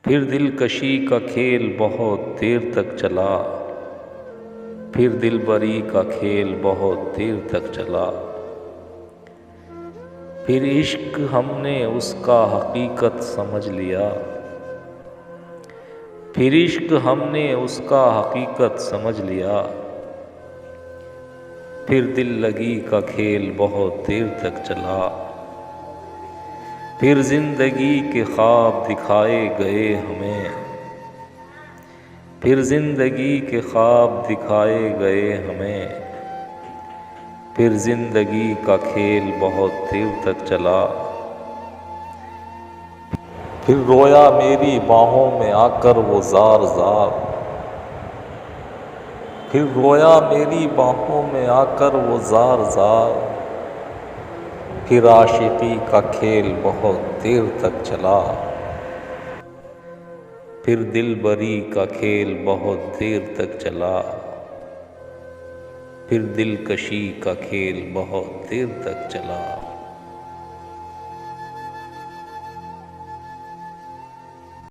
फिर दिलकशी का खेल बहुत देर तक चला, फिर दिलबरी का खेल बहुत देर तक चला। फिर इश्क हमने उसका हकीकत समझ लिया, फिर इश्क हमने उसका हकीकत समझ लिया। फिर दिल लगी का खेल बहुत देर तक चला, फिर जिंदगी के ख्वाब दिखाए गए हमें, फिर जिंदगी के ख्वाब दिखाए गए हमें। फिर जिंदगी का खेल बहुत देर तक चला, फिर रोया मेरी बाहों में आकर वो ज़ार ज़ार, फिर रोया मेरी बाहों में आकर वो ज़ार ज़ार। फिर आशिकी का खेल बहुत देर तक चला, फिर दिलबरी का खेल बहुत देर तक चला। फिर दिलकशी का खेल बहुत देर तक चला।